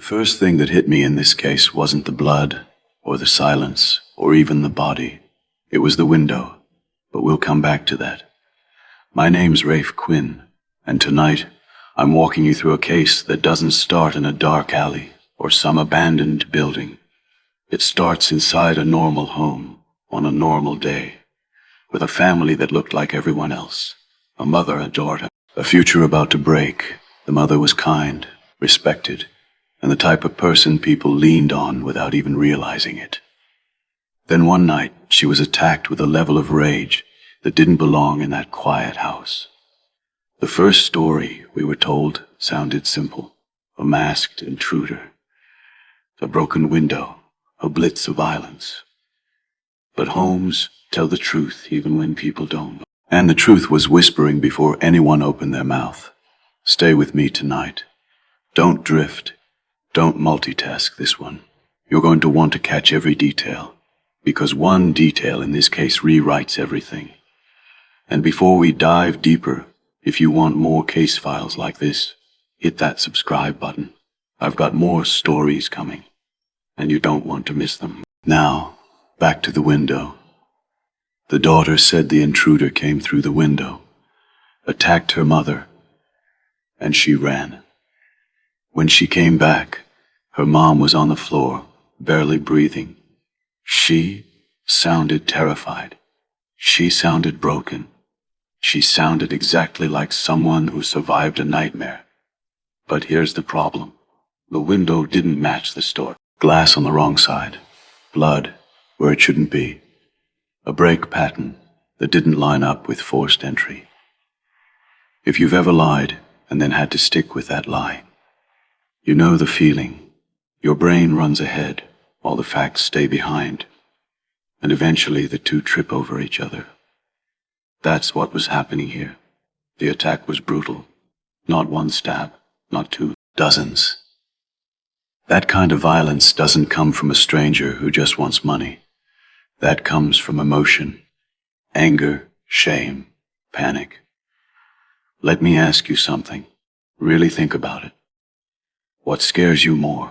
First thing that hit me in this case wasn't the blood, or the silence, or even the body. It was the window, but we'll come back to that. My name's Rafe Quinn, and tonight I'm walking you through a case that doesn't start in a dark alley or some abandoned building. It starts inside a normal home, on a normal day, with a family that looked like everyone else. A mother, a daughter, a future about to break. The mother was kind, respected, and the type of person people leaned on without even realizing it. Then one night, she was attacked with a level of rage that didn't belong in that quiet house. The first story, we were told, sounded simple. A masked intruder, a broken window, a blitz of violence. But homes tell the truth even when people don't. And the truth was whispering before anyone opened their mouth. Stay with me tonight. Don't drift. Don't multitask this one. You're going to want to catch every detail, because one detail in this case rewrites everything. And before we dive deeper, if you want more case files like this, hit that subscribe button. I've got more stories coming, and you don't want to miss them. Now, back to the window. The daughter said the intruder came through the window, attacked her mother, and she ran. When she came back, her mom was on the floor, barely breathing. She sounded terrified. She sounded broken. She sounded exactly like someone who survived a nightmare. But here's the problem. The window didn't match the story. Glass on the wrong side. Blood where it shouldn't be. A break pattern that didn't line up with forced entry. If you've ever lied and then had to stick with that lie, you know the feeling. Your brain runs ahead while the facts stay behind, and eventually the two trip over each other. That's what was happening here. The attack was brutal. Not one stab, not two, dozens. That kind of violence doesn't come from a stranger who just wants money. That comes from emotion, anger, shame, panic. Let me ask you something. Really think about it. What scares you more?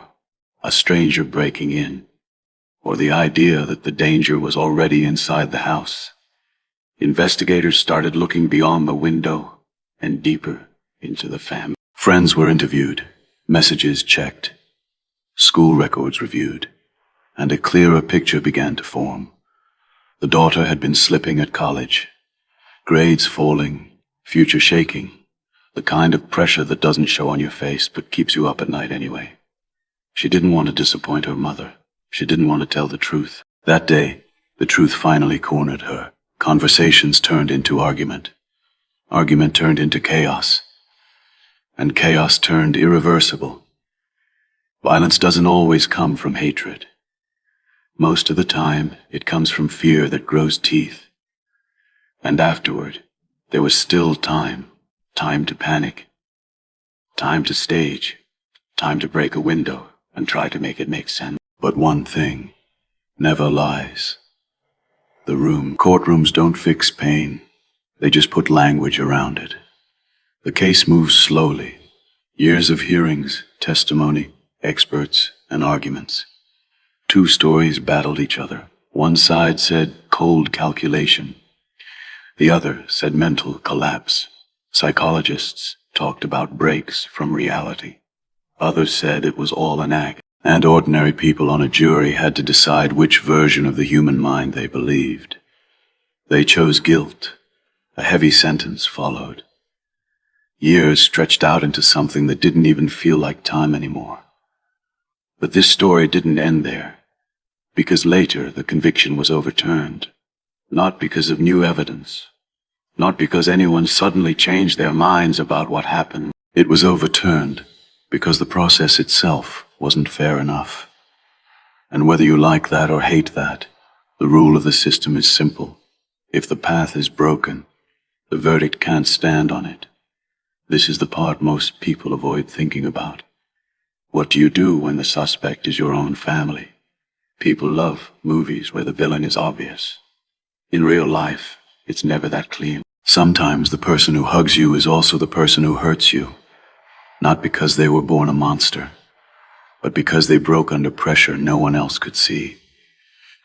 A stranger breaking in, or the idea that the danger was already inside the house? Investigators started looking beyond the window and deeper into the family. Friends were interviewed, messages checked, school records reviewed, and a clearer picture began to form. The daughter had been slipping at college, grades falling, future shaking, the kind of pressure that doesn't show on your face but keeps you up at night anyway. She didn't want to disappoint her mother. She didn't want to tell the truth. That day, the truth finally cornered her. Conversations turned into argument. Argument turned into chaos. And chaos turned irreversible. Violence doesn't always come from hatred. Most of the time, it comes from fear that grows teeth. And afterward, there was still time. Time to panic. Time to stage. Time to break a window and try to make it make sense. But one thing never lies. The room. Courtrooms don't fix pain. They just put language around it. The case moves slowly. Years of hearings, testimony, experts, and arguments. Two stories battled each other. One side said cold calculation. The other said mental collapse. Psychologists talked about breaks from reality. Others said it was all an act, and ordinary people on a jury had to decide which version of the human mind they believed. They chose guilt. A heavy sentence followed. Years stretched out into something that didn't even feel like time anymore. But this story didn't end there, because later the conviction was overturned. Not because of new evidence, not because anyone suddenly changed their minds about what happened. It was overturned because the process itself wasn't fair enough. And whether you like that or hate that, the rule of the system is simple. If the path is broken, the verdict can't stand on it. This is the part most people avoid thinking about. What do you do when the suspect is your own family? People love movies where the villain is obvious. In real life, it's never that clean. Sometimes the person who hugs you is also the person who hurts you. Not because they were born a monster, but because they broke under pressure no one else could see.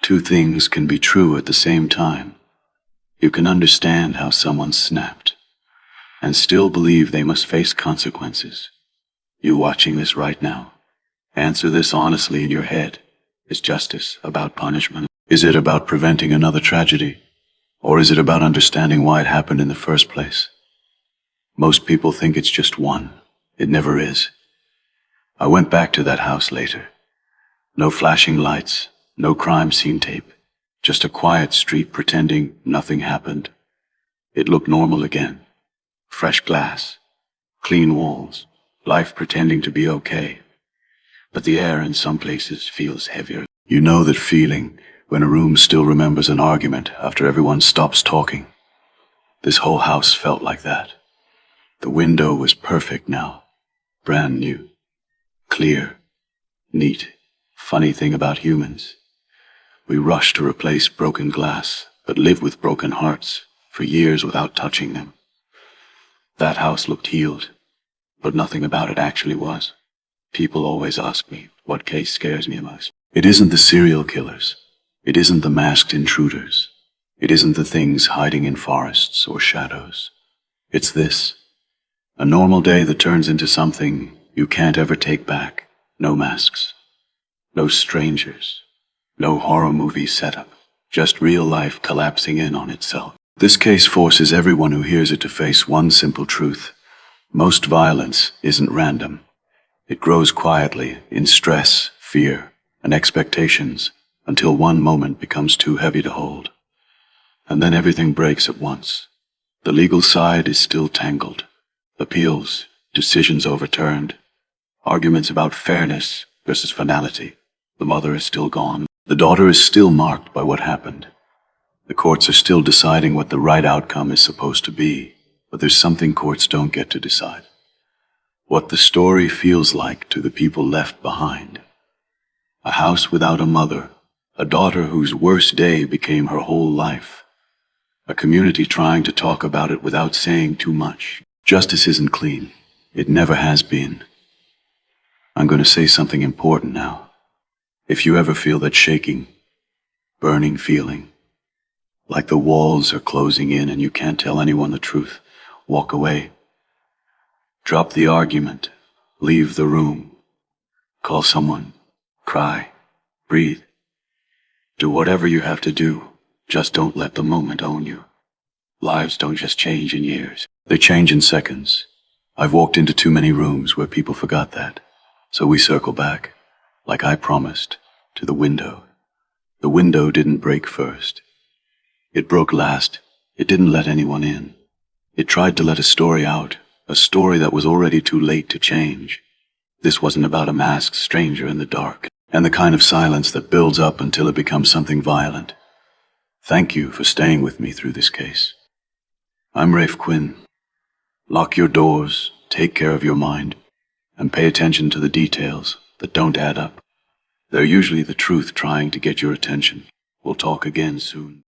Two things can be true at the same time. You can understand how someone snapped, and still believe they must face consequences. You watching this right now, answer this honestly in your head. Is justice about punishment? Is it about preventing another tragedy? Or is it about understanding why it happened in the first place? Most people think it's just one. It never is. I went back to that house later. No flashing lights, no crime scene tape, just a quiet street pretending nothing happened. It looked normal again. Fresh glass, clean walls, life pretending to be okay. But the air in some places feels heavier. You know that feeling when a room still remembers an argument after everyone stops talking. This whole house felt like that. The window was perfect now, brand new, clear, neat. Funny thing about humans, we rush to replace broken glass, but live with broken hearts for years without touching them. That house looked healed, but nothing about it actually was. People always ask me what case scares me most. It isn't the serial killers. It isn't the masked intruders. It isn't the things hiding in forests or shadows. It's this. A normal day that turns into something you can't ever take back. No masks. No strangers. No horror movie setup. Just real life collapsing in on itself. This case forces everyone who hears it to face one simple truth. Most violence isn't random. It grows quietly in stress, fear, and expectations until one moment becomes too heavy to hold. And then everything breaks at once. The legal side is still tangled. Appeals, decisions overturned, arguments about fairness versus finality. The mother is still gone. The daughter is still marked by what happened. The courts are still deciding what the right outcome is supposed to be, but there's something courts don't get to decide. What the story feels like to the people left behind. A house without a mother, a daughter whose worst day became her whole life. A community trying to talk about it without saying too much. Justice isn't clean. It never has been. I'm going to say something important now. If you ever feel that shaking, burning feeling, like the walls are closing in and you can't tell anyone the truth, walk away. Drop the argument. Leave the room. Call someone. Cry. Breathe. Do whatever you have to do. Just don't let the moment own you. Lives don't just change in years. They change in seconds. I've walked into too many rooms where people forgot that. So we circle back, like I promised, to the window. The window didn't break first. It broke last. It didn't let anyone in. It tried to let a story out, a story that was already too late to change. This wasn't about a masked stranger in the dark, and the kind of silence that builds up until it becomes something violent. Thank you for staying with me through this case. I'm Rafe Quinn. Lock your doors, take care of your mind, and pay attention to the details that don't add up. They're usually the truth trying to get your attention. We'll talk again soon.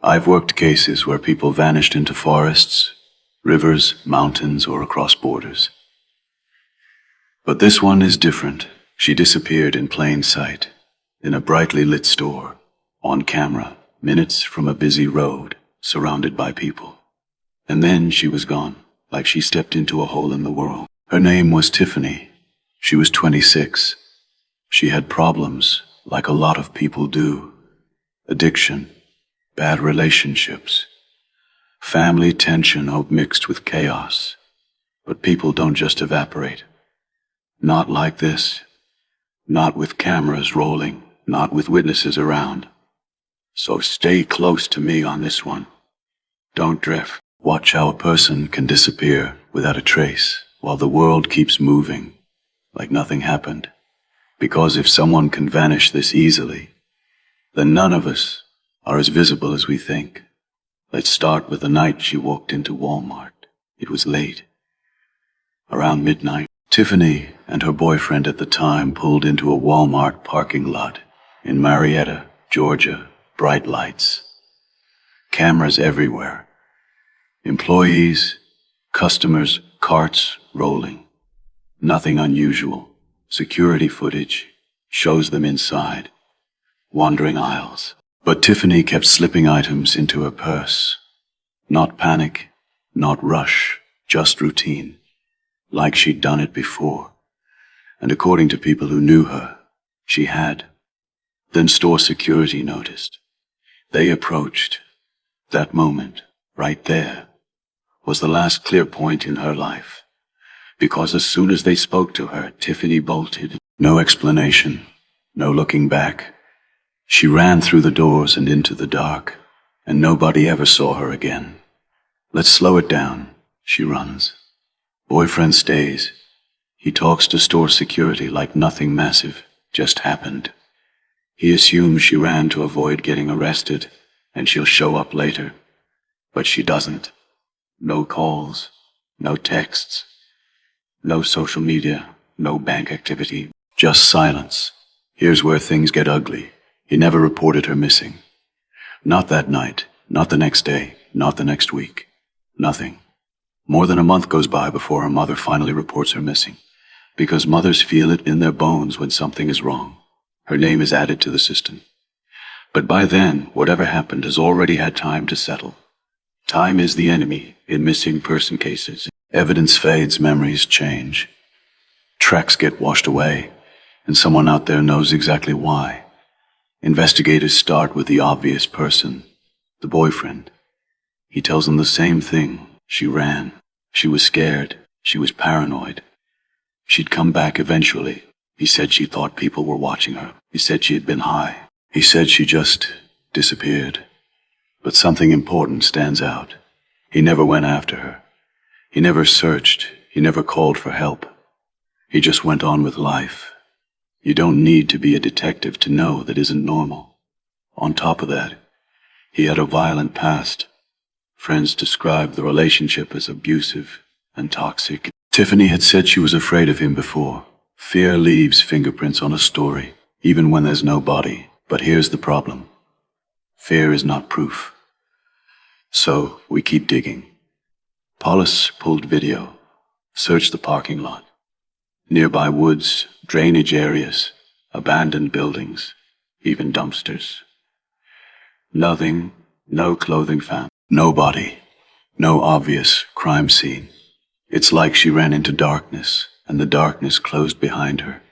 I've worked cases where people vanished into forests, rivers, mountains, or across borders. But this one is different. She disappeared in plain sight, in a brightly lit store, on camera, minutes from a busy road, surrounded by people. And then she was gone, like she stepped into a hole in the world. Her name was Tiffany. She was 26. She had problems, like a lot of people do. Addiction, bad relationships, family tension all mixed with chaos. But people don't just evaporate. Not like this. Not with cameras rolling, not with witnesses around. So stay close to me on this one. Don't drift. Watch how a person can disappear without a trace, while the world keeps moving, like nothing happened. Because if someone can vanish this easily, then none of us are as visible as we think. Let's start with the night she walked into Walmart. It was late, around midnight. Tiffany and her boyfriend at the time pulled into a Walmart parking lot in Marietta, Georgia. Bright lights, cameras everywhere. Employees, customers, carts rolling. Nothing unusual. Security footage shows them inside, wandering aisles. But Tiffany kept slipping items into her purse. Not panic, not rush, just routine, like she'd done it before. And according to people who knew her, she had. Then store security noticed. They approached. That moment, right there, was the last clear point in her life. Because as soon as they spoke to her, Tiffany bolted. No explanation, no looking back. She ran through the doors and into the dark, and nobody ever saw her again. Let's slow it down. She runs. Boyfriend stays. He talks to store security like nothing massive just happened. He assumes she ran to avoid getting arrested, and she'll show up later. But she doesn't. No calls, no texts, no social media, no bank activity, just silence. Here's where things get ugly. He never reported her missing. Not that night, not the next day, not the next week. Nothing. More than a month goes by before her mother finally reports her missing, because mothers feel it in their bones when something is wrong. Her name is added to the system. But by then, whatever happened has already had time to settle. Time is the enemy in missing person cases. Evidence fades, memories change. Tracks get washed away, and someone out there knows exactly why. Investigators start with the obvious person, the boyfriend. He tells them the same thing. She ran. She was scared. She was paranoid. She'd come back eventually. He said she thought people were watching her. He said she had been high. He said she just disappeared. But something important stands out. He never went after her. He never searched. He never called for help. He just went on with life. You don't need to be a detective to know that isn't normal. On top of that, he had a violent past. Friends described the relationship as abusive and toxic. Tiffany had said she was afraid of him before. Fear leaves fingerprints on a story, even when there's no body. But here's the problem. Fear is not proof. So we keep digging. Paulus pulled video, searched the parking lot. Nearby woods, drainage areas, abandoned buildings, even dumpsters. Nothing, no clothing found. No body, no obvious crime scene. It's like she ran into darkness, and the darkness closed behind her.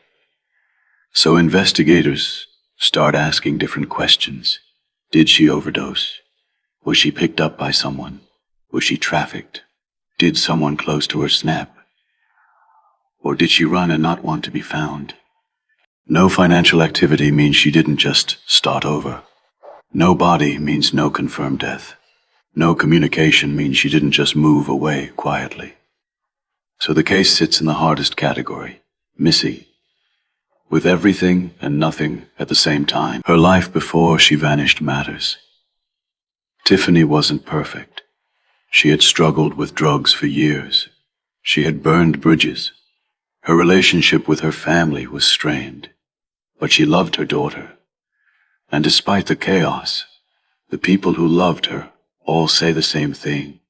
So investigators start asking different questions. Did she overdose? Was she picked up by someone? Was she trafficked? Did someone close to her snap? Or did she run and not want to be found? No financial activity means she didn't just start over. No body means no confirmed death. No communication means she didn't just move away quietly. So the case sits in the hardest category, missing, with everything and nothing at the same time. Her life before she vanished matters. Tiffany wasn't perfect. She had struggled with drugs for years. She had burned bridges. Her relationship with her family was strained. But she loved her daughter. And despite the chaos, the people who loved her all say the same thing.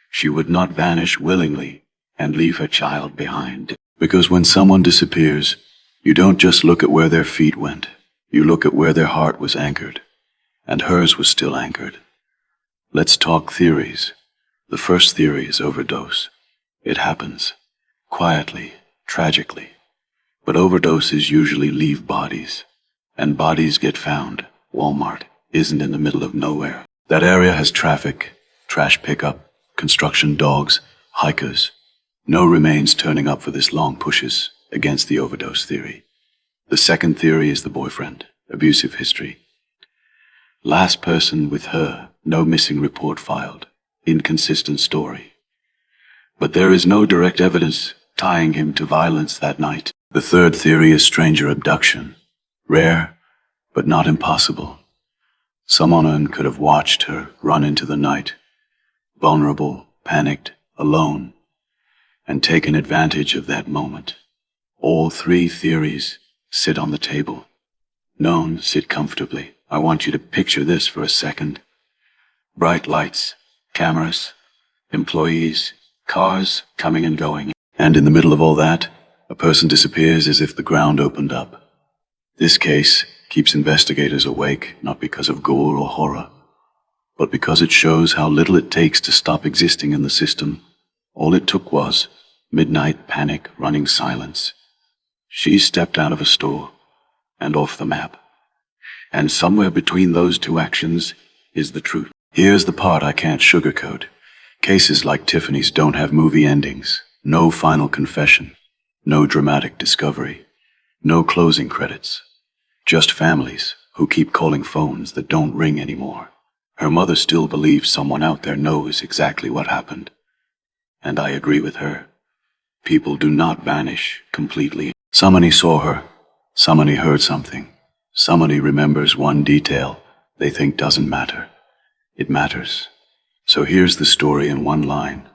She would not vanish willingly and leave her child behind. Because when someone disappears, you don't just look at where their feet went. You look at where their heart was anchored. And hers was still anchored. Let's talk theories. The first theory is overdose. It happens. Quietly, tragically. But overdoses usually leave bodies. And bodies get found. Walmart isn't in the middle of nowhere. That area has traffic, trash pickup, construction dogs, hikers. No remains turning up for this long pushes against the overdose theory. The second theory is the boyfriend, abusive history. Last person with her, no missing report filed, inconsistent story. But there is no direct evidence tying him to violence that night. The third theory is stranger abduction. Rare, but not impossible. Someone could have watched her run into the night, vulnerable, panicked, alone, and taken advantage of that moment. All three theories sit on the table. Known, sit comfortably. I want you to picture this for a second. Bright lights, cameras, employees, cars coming and going. And in the middle of all that, a person disappears as if the ground opened up. This case keeps investigators awake, not because of gore or horror, but because it shows how little it takes to stop existing in the system. All it took was midnight panic, running silence. She stepped out of a store and off the map. And somewhere between those two actions is the truth. Here's the part I can't sugarcoat. Cases like Tiffany's don't have movie endings. No final confession. No dramatic discovery. No closing credits. Just families who keep calling phones that don't ring anymore. Her mother still believes someone out there knows exactly what happened. And I agree with her. People do not vanish completely. Somebody saw her. Somebody heard something. Somebody remembers one detail they think doesn't matter. It matters. So here's the story in one line.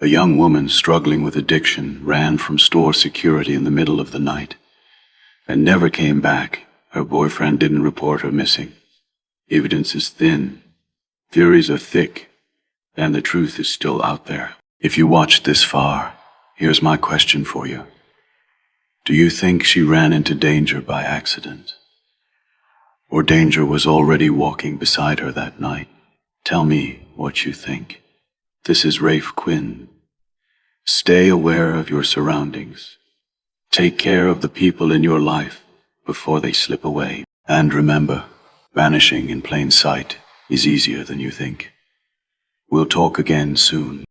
A young woman struggling with addiction ran from store security in the middle of the night and never came back. Her boyfriend didn't report her missing. Evidence is thin. Theories are thick. And the truth is still out there. If you watched this far, here's my question for you. Do you think she ran into danger by accident? Or danger was already walking beside her that night? Tell me what you think. This is Rafe Quinn. Stay aware of your surroundings. Take care of the people in your life before they slip away. And remember, vanishing in plain sight is easier than you think. We'll talk again soon.